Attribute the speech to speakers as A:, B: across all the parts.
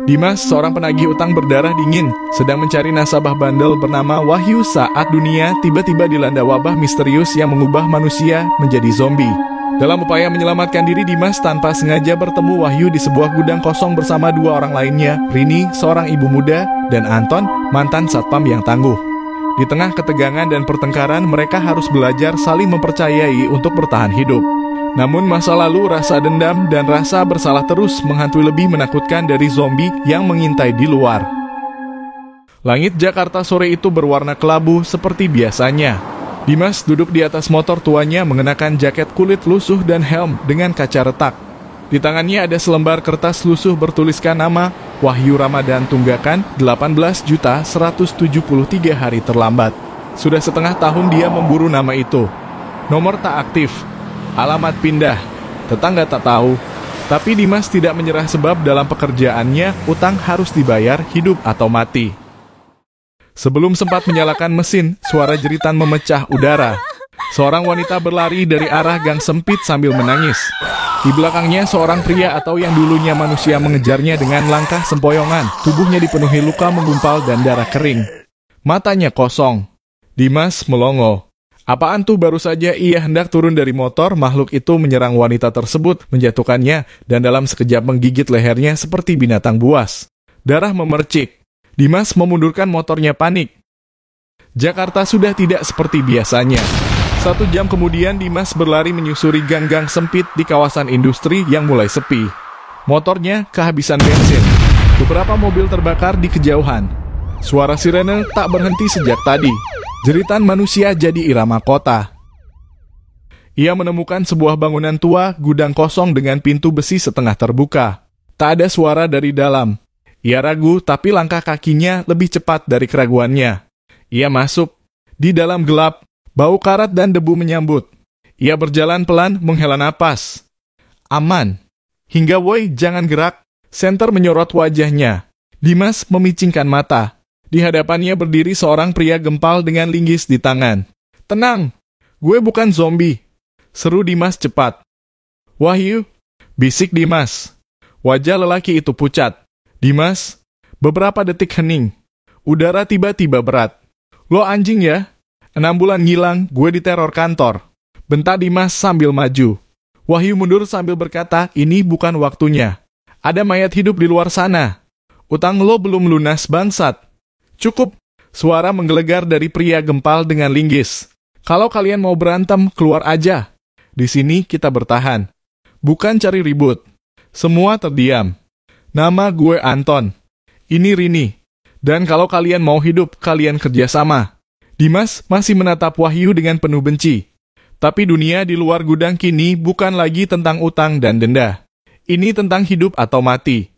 A: Dimas, seorang penagih utang berdarah dingin, sedang mencari nasabah bandel bernama Wahyu saat dunia tiba-tiba dilanda wabah misterius yang mengubah manusia menjadi zombie. Dalam upaya menyelamatkan diri, Dimas tanpa sengaja bertemu Wahyu di sebuah gudang kosong bersama dua orang lainnya, Rini, seorang ibu muda, dan Anton, mantan satpam yang tangguh. Di tengah ketegangan dan pertengkaran, mereka harus belajar saling mempercayai untuk bertahan hidup. Namun masa lalu, rasa dendam, dan rasa bersalah terus menghantui lebih menakutkan dari zombie yang mengintai di luar. Langit Jakarta sore itu berwarna kelabu seperti biasanya. Dimas duduk di atas motor tuanya mengenakan jaket kulit lusuh dan helm dengan kaca retak. Di tangannya ada selembar kertas lusuh bertuliskan nama Wahyu Ramadan Tunggakan 18.173 hari terlambat. Sudah setengah tahun dia memburu nama itu. Nomor tak aktif. Alamat pindah, tetangga tak tahu. Tapi Dimas tidak menyerah sebab dalam pekerjaannya utang harus dibayar hidup atau mati. Sebelum sempat menyalakan mesin, suara jeritan memecah udara. Seorang wanita berlari dari arah gang sempit sambil menangis. Di belakangnya seorang pria atau yang dulunya manusia mengejarnya dengan langkah sempoyongan. Tubuhnya dipenuhi luka menggumpal dan darah kering. Matanya kosong. Dimas melongo. Apaan tuh? Baru saja ia hendak turun dari motor, makhluk itu menyerang wanita tersebut, menjatuhkannya, dan dalam sekejap menggigit lehernya seperti binatang buas. Darah memercik. Dimas memundurkan motornya panik. Jakarta sudah tidak seperti biasanya. 1 jam kemudian Dimas berlari menyusuri gang-gang sempit di kawasan industri yang mulai sepi. Motornya kehabisan bensin. Beberapa mobil terbakar di kejauhan. Suara sirene tak berhenti sejak tadi. Jeritan manusia jadi irama kota. Ia menemukan sebuah bangunan tua, gudang kosong dengan pintu besi setengah terbuka. Tak ada suara dari dalam. Ia ragu, tapi langkah kakinya lebih cepat dari keraguannya. Ia masuk. Di dalam gelap, bau karat dan debu menyambut. Ia berjalan pelan, menghela napas. Aman. Hingga woi, jangan gerak. Senter menyorot wajahnya. Dimas memicingkan mata. Di hadapannya berdiri seorang pria gempal dengan linggis di tangan. Tenang, gue bukan zombie. Seru Dimas cepat. Wahyu, bisik Dimas. Wajah lelaki itu pucat. Dimas, beberapa detik hening. Udara tiba-tiba berat. Lo anjing ya? 6 bulan ngilang, gue diteror kantor. Bentak Dimas sambil maju. Wahyu mundur sambil berkata, ini bukan waktunya. Ada mayat hidup di luar sana. Utang lo belum lunas bangsat. Cukup, suara menggelegar dari pria gempal dengan linggis. Kalau kalian mau berantem, keluar aja. Di sini kita bertahan. Bukan cari ribut. Semua terdiam. Nama gue Anton. Ini Rini. Dan kalau kalian mau hidup, kalian kerjasama. Dimas masih menatap Wahyu dengan penuh benci. Tapi dunia di luar gudang kini bukan lagi tentang utang dan denda. Ini tentang hidup atau mati.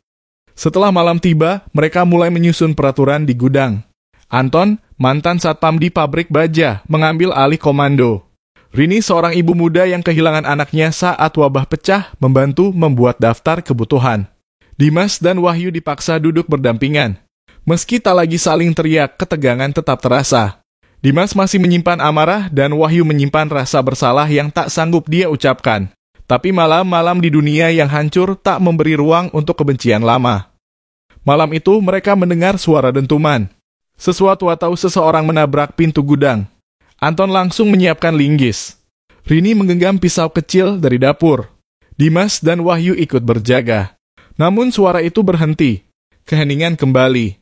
A: Setelah malam tiba, mereka mulai menyusun peraturan di gudang. Anton, mantan satpam di pabrik baja, mengambil alih komando. Rini, seorang ibu muda yang kehilangan anaknya saat wabah pecah, membantu membuat daftar kebutuhan. Dimas dan Wahyu dipaksa duduk berdampingan. Meski tak lagi saling teriak, ketegangan tetap terasa. Dimas masih menyimpan amarah dan Wahyu menyimpan rasa bersalah yang tak sanggup dia ucapkan. Tapi malam-malam di dunia yang hancur tak memberi ruang untuk kebencian lama. Malam itu mereka mendengar suara dentuman. Sesuatu atau seseorang menabrak pintu gudang. Anton langsung menyiapkan linggis. Rini menggenggam pisau kecil dari dapur. Dimas dan Wahyu ikut berjaga. Namun suara itu berhenti. Keheningan kembali.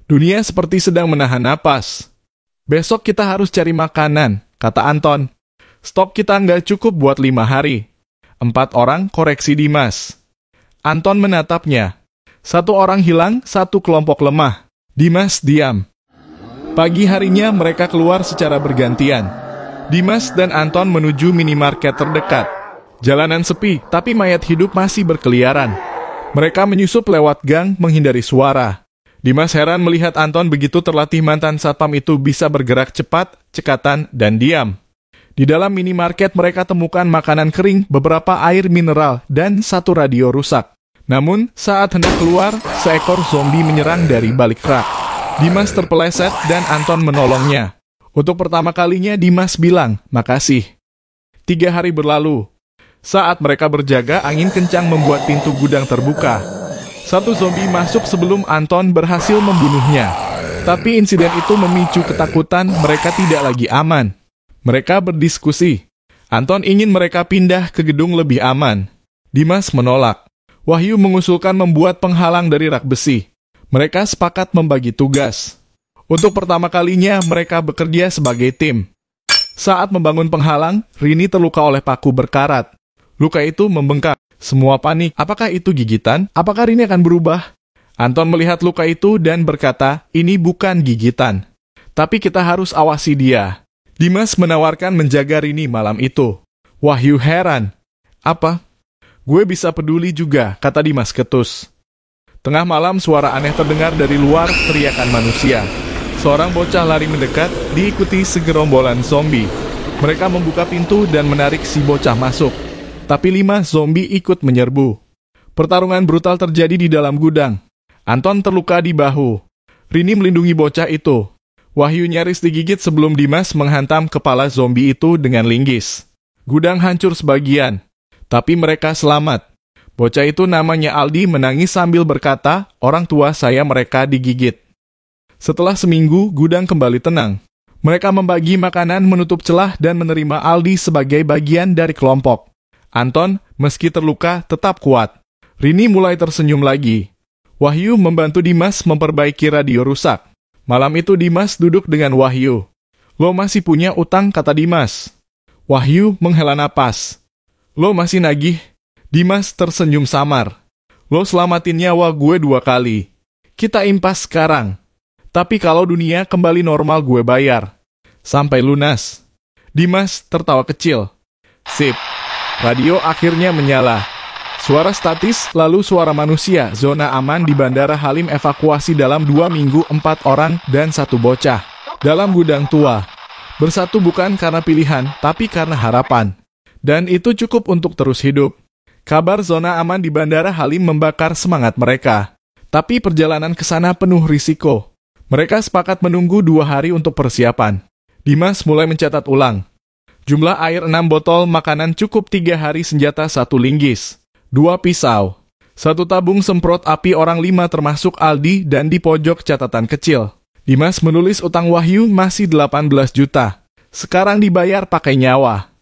A: Dunia seperti sedang menahan napas. Besok kita harus cari makanan, kata Anton. Stok kita nggak cukup buat 5 hari. 4 orang, koreksi Dimas. Anton menatapnya. 1 orang hilang, 1 kelompok lemah. Dimas diam. Pagi harinya mereka keluar secara bergantian. Dimas dan Anton menuju minimarket terdekat. Jalanan sepi, tapi mayat hidup masih berkeliaran. Mereka menyusup lewat gang menghindari suara. Dimas heran melihat Anton begitu terlatih mantan satpam itu bisa bergerak cepat, cekatan, dan diam. Di dalam minimarket mereka temukan makanan kering, beberapa air mineral, dan 1 radio rusak. Namun, saat hendak keluar, seekor zombie menyerang dari balik rak. Dimas terpeleset dan Anton menolongnya. Untuk pertama kalinya Dimas bilang, makasih. 3 hari berlalu. Saat mereka berjaga, angin kencang membuat pintu gudang terbuka. Satu zombie masuk sebelum Anton berhasil membunuhnya. Tapi insiden itu memicu ketakutan, mereka tidak lagi aman. Mereka berdiskusi. Anton ingin mereka pindah ke gedung lebih aman. Dimas menolak. Wahyu mengusulkan membuat penghalang dari rak besi. Mereka sepakat membagi tugas. Untuk pertama kalinya, mereka bekerja sebagai tim. Saat membangun penghalang, Rini terluka oleh paku berkarat. Luka itu membengkak. Semua panik. Apakah itu gigitan? Apakah Rini akan berubah? Anton melihat luka itu dan berkata, ini bukan gigitan. Tapi kita harus awasi dia. Dimas menawarkan menjaga Rini malam itu. Wahyu heran. Apa? Gue bisa peduli juga, kata Dimas ketus. Tengah malam suara aneh terdengar dari luar, teriakan manusia. Seorang bocah lari mendekat, diikuti segerombolan zombie. Mereka membuka pintu dan menarik si bocah masuk. Tapi 5 zombie ikut menyerbu. Pertarungan brutal terjadi di dalam gudang. Anton terluka di bahu. Rini melindungi bocah itu. Wahyu nyaris digigit sebelum Dimas menghantam kepala zombie itu dengan linggis. Gudang hancur sebagian. Tapi mereka selamat. Bocah itu namanya Aldi menangis sambil berkata, orang tua saya mereka digigit. Setelah seminggu, gudang kembali tenang. Mereka membagi makanan, menutup celah, dan menerima Aldi sebagai bagian dari kelompok. Anton, meski terluka, tetap kuat. Rini mulai tersenyum lagi. Wahyu membantu Dimas memperbaiki radio rusak. Malam itu Dimas duduk dengan Wahyu. Lo masih punya utang, kata Dimas. Wahyu menghela napas. Lo masih nagih? Dimas tersenyum samar. Lo selamatin nyawa gue 2 kali. Kita impas sekarang. Tapi kalau dunia kembali normal gue bayar. Sampai lunas. Dimas tertawa kecil. Sip. Radio akhirnya menyala. Suara statis, lalu suara manusia. Zona aman di Bandara Halim evakuasi dalam 2 minggu 4 orang dan 1 bocah. Dalam gudang tua. Bersatu bukan karena pilihan, tapi karena harapan. Dan itu cukup untuk terus hidup. Kabar zona aman di Bandara Halim membakar semangat mereka. Tapi perjalanan ke sana penuh risiko. Mereka sepakat menunggu 2 hari untuk persiapan. Dimas mulai mencatat ulang. Jumlah air 6 botol, makanan cukup 3 hari, senjata 1 linggis. 2 pisau, 1 tabung semprot api orang 5 termasuk Aldi dan di pojok catatan kecil. Dimas menulis utang Wahyu masih 18 juta. Sekarang dibayar pakai nyawa.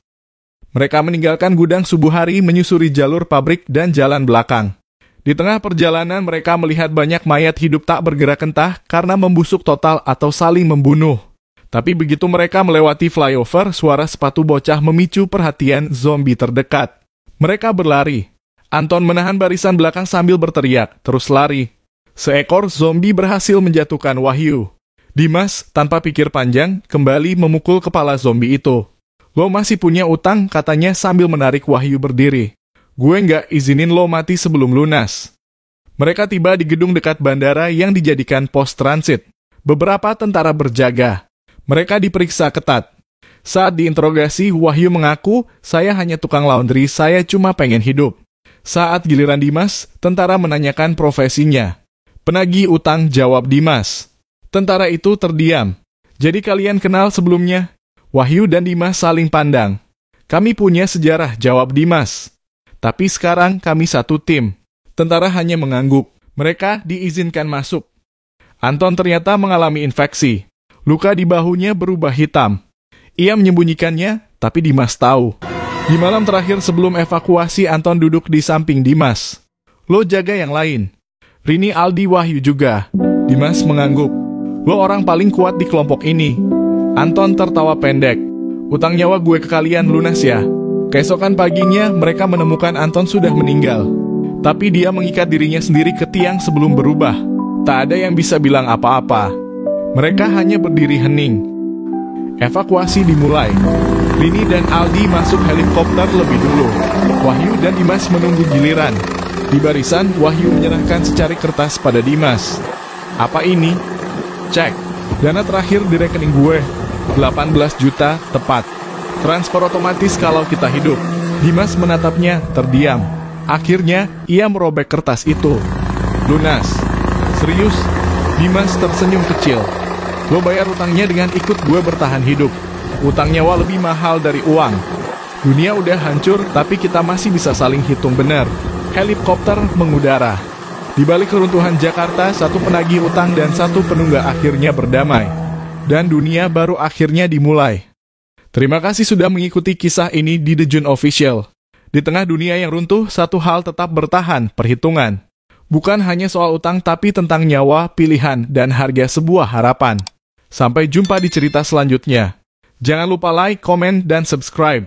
A: Mereka meninggalkan gudang subuh hari menyusuri jalur pabrik dan jalan belakang. Di tengah perjalanan mereka melihat banyak mayat hidup tak bergerak entah karena membusuk total atau saling membunuh. Tapi begitu mereka melewati flyover, suara sepatu bocah memicu perhatian zombie terdekat. Mereka berlari. Anton menahan barisan belakang sambil berteriak, terus lari. Seekor zombie berhasil menjatuhkan Wahyu. Dimas, tanpa pikir panjang, kembali memukul kepala zombie itu. Lo masih punya utang, katanya sambil menarik Wahyu berdiri. Gue nggak izinin lo mati sebelum lunas. Mereka tiba di gedung dekat bandara yang dijadikan pos transit. Beberapa tentara berjaga. Mereka diperiksa ketat. Saat diinterogasi, Wahyu mengaku, saya hanya tukang laundry, saya cuma pengen hidup. Saat giliran Dimas, tentara menanyakan profesinya. Penagih utang, jawab Dimas. Tentara itu terdiam. Jadi kalian kenal sebelumnya? Wahyu dan Dimas saling pandang. Kami punya sejarah, jawab Dimas. Tapi sekarang kami satu tim. Tentara hanya mengangguk. Mereka diizinkan masuk. Anton ternyata mengalami infeksi. Luka di bahunya berubah hitam. Ia menyembunyikannya, tapi Dimas tahu. Di malam terakhir sebelum evakuasi, Anton duduk di samping Dimas. Lo jaga yang lain. Rini, Aldi, Wahyu juga. Dimas mengangguk. Lo orang paling kuat di kelompok ini. Anton tertawa pendek. Utang nyawa gue ke kalian lunas ya. Keesokan paginya, mereka menemukan Anton sudah meninggal. Tapi dia mengikat dirinya sendiri ke tiang sebelum berubah. Tak ada yang bisa bilang apa-apa. Mereka hanya berdiri hening. Evakuasi dimulai. Rini dan Aldi masuk helikopter lebih dulu. Wahyu dan Dimas menunggu giliran. Di barisan, Wahyu menyerahkan secari kertas pada Dimas. Apa ini? Cek. Dana terakhir di rekening gue. 18 juta tepat. Transfer otomatis kalau kita hidup. Dimas menatapnya, terdiam. Akhirnya, ia merobek kertas itu. Lunas. Serius? Dimas tersenyum kecil. Lo bayar utangnya dengan ikut gue bertahan hidup. Utang nyawa lebih mahal dari uang. Dunia udah hancur, tapi kita masih bisa saling hitung benar. Helikopter mengudara. Di balik keruntuhan Jakarta, satu penagih utang dan satu penunggak akhirnya berdamai. Dan dunia baru akhirnya dimulai. Terima kasih sudah mengikuti kisah ini di The Jun Official. Di tengah dunia yang runtuh, satu hal tetap bertahan, perhitungan. Bukan hanya soal utang tapi tentang nyawa, pilihan, dan harga sebuah harapan. Sampai jumpa di cerita selanjutnya. Jangan lupa like, komen, dan subscribe.